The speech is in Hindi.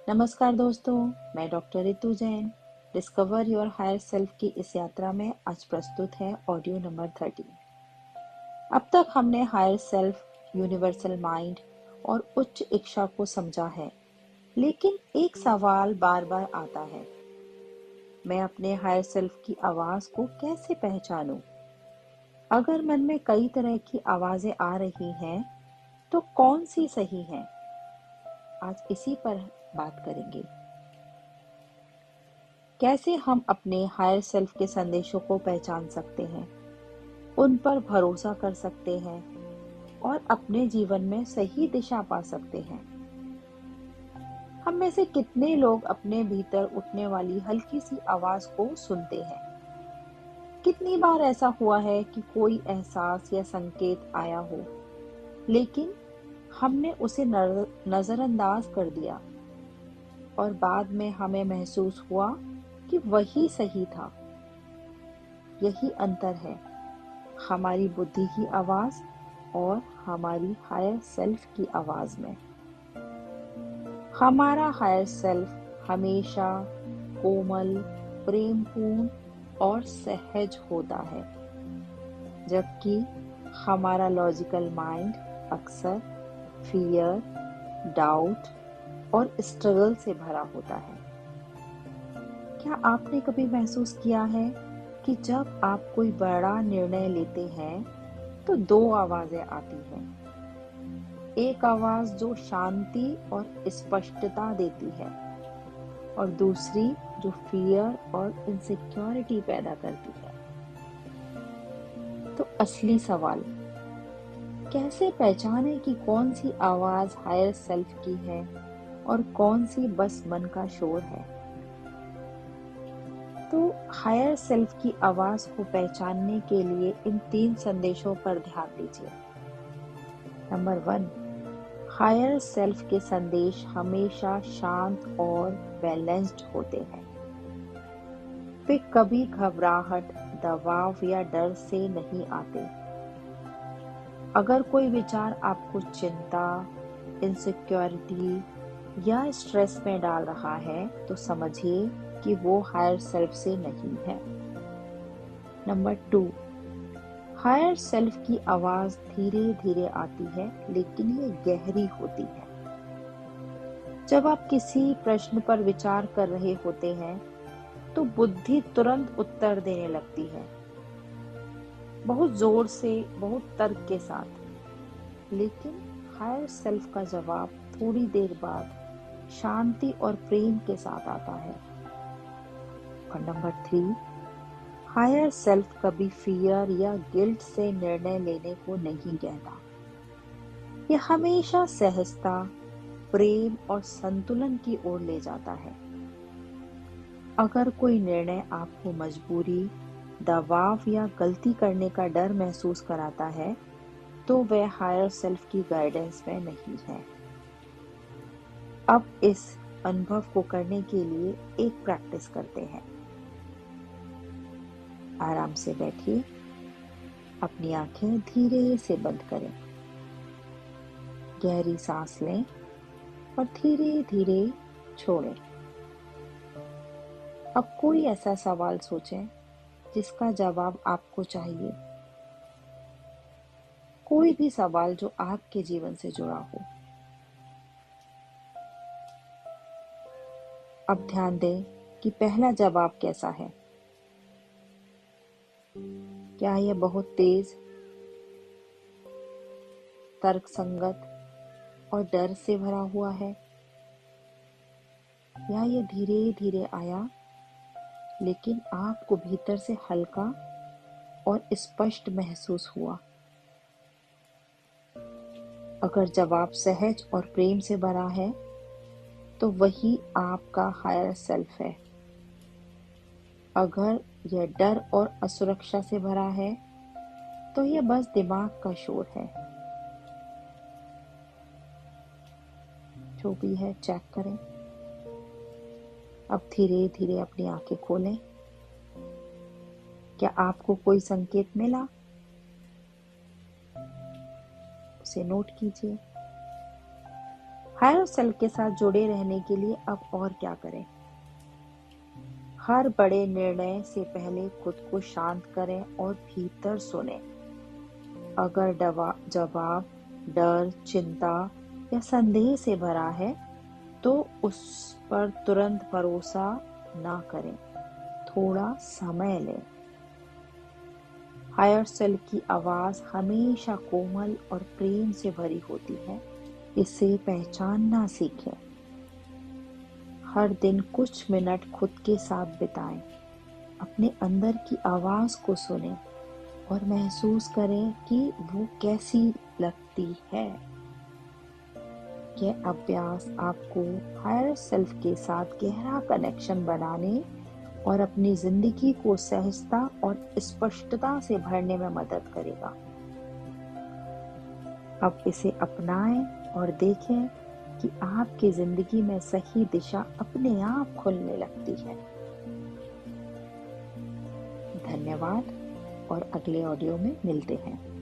नमस्कार दोस्तों, मैं doctor Ritu Jain. Discover your higher self की इस यात्रा में आज प्रस्तुत है ऑडियो नंबर 13। अब तक हमने हायर सेल्फ, यूनिवर्सल माइंड और उच्च इच्छा को समझा है, लेकिन एक सवाल बार बार आता है, मैं अपने हायर सेल्फ की आवाज को कैसे पहचानूं? अगर मन में कई तरह की आवाजें आ रही हैं, तो कौन सी सही है? आज इसी पर बात करेंगे। कैसे हम अपने हायर सेल्फ के संदेशों को पहचान सकते हैं, उन पर भरोसा कर सकते हैं और अपने जीवन में सही दिशा पा सकते हैं। हम में से कितने लोग अपने भीतर उठने वाली हल्की सी आवाज को सुनते हैं? कितनी बार ऐसा हुआ है कि कोई एहसास या संकेत आया हो, लेकिन हमने उसे नजरअंदाज कर दिया और बाद में हमें महसूस हुआ कि वही सही था। यही अंतर है हमारी बुद्धि की आवाज और हमारी हायर सेल्फ की आवाज में। हमारा हायर सेल्फ हमेशा कोमल, प्रेमपूर्ण और सहज होता है, जबकि हमारा लॉजिकल माइंड अक्सर फियर, डाउट और स्ट्रगल से भरा होता है। क्या आपने कभी महसूस किया है कि जब आप कोई बड़ा निर्णय लेते हैं तो दो आवाजें आती हैं? एक आवाज जो शांति और स्पष्टता देती है और दूसरी जो फियर और इनसिक्योरिटी पैदा करती है। तो असली सवाल, कैसे पहचाने कि कौन सी आवाज हायर सेल्फ की है और कौन सी बस मन का शोर है? तो हायर सेल्फ की आवाज को पहचानने के लिए इन 3 संदेशों पर ध्यान दीजिए। नंबर 1, हायर सेल्फ के संदेश हमेशा शांत और बैलेंस्ड होते हैं। वे कभी घबराहट, दबाव या डर से नहीं आते। अगर कोई विचार आपको चिंता, इनसिक्योरिटी या स्ट्रेस में डाल रहा है, तो समझिए कि वो हायर सेल्फ से नहीं है। नंबर 2, हायर सेल्फ की आवाज धीरे धीरे आती है, लेकिन ये गहरी होती है। जब आप किसी प्रश्न पर विचार कर रहे होते हैं, तो बुद्धि तुरंत उत्तर देने लगती है, बहुत जोर से, बहुत तर्क के साथ। लेकिन हायर सेल्फ का जवाब थोड़ी देर बाद शांति और प्रेम के साथ आता है। और नंबर 3, हायर सेल्फ कभी फियर या गिल्ट से निर्णय लेने को नहीं कहता। यह हमेशा सहजता, प्रेम और संतुलन की ओर ले जाता है। अगर कोई निर्णय आपको मजबूरी, दबाव या गलती करने का डर महसूस कराता है, तो वह हायर सेल्फ की गाइडेंस में नहीं है। अब इस अनुभव को करने के लिए एक प्रैक्टिस करते हैं। आराम से बैठिए, अपनी आंखें धीरे से बंद करें, गहरी सांस लें और धीरे धीरे छोड़ें। अब कोई ऐसा सवाल सोचें जिसका जवाब आपको चाहिए। कोई भी सवाल जो आपके जीवन से जुड़ा हो। अब ध्यान दें कि पहला जवाब कैसा है। क्या यह बहुत तेज, तर्कसंगत और डर से भरा हुआ है, या यह धीरे धीरे आया लेकिन आपको भीतर से हल्का और स्पष्ट महसूस हुआ? अगर जवाब सहज और प्रेम से भरा है, तो वही आपका हायर सेल्फ है। अगर यह डर और असुरक्षा से भरा है, तो यह बस दिमाग का शोर है। जो भी है, चेक करें। अब धीरे धीरे अपनी आंखें खोलें। क्या आपको कोई संकेत मिला? उसे नोट कीजिए। हायर सेल्फ के साथ जुड़े रहने के लिए अब और क्या करें? हर बड़े निर्णय से पहले खुद को शांत करें और भीतर सुनें। अगर जवाब डर, चिंता या संदेह से भरा है, तो उस पर तुरंत भरोसा ना करें। थोड़ा समय लें। हायर सेल्फ की आवाज हमेशा कोमल और प्रेम से भरी होती है। इसे पहचानना सीखें। हर दिन कुछ मिनट खुद के साथ बिताएं। अपने अंदर की आवाज को सुनें और महसूस करें कि वो कैसी लगती है। यह अभ्यास आपको हायर सेल्फ के साथ गहरा कनेक्शन बनाने और अपनी जिंदगी को सहजता और स्पष्टता से भरने में मदद करेगा। अब इसे अपनाएं और देखें कि आपकी जिंदगी में सही दिशा अपने आप खुलने लगती है। धन्यवाद और अगले ऑडियो में मिलते हैं।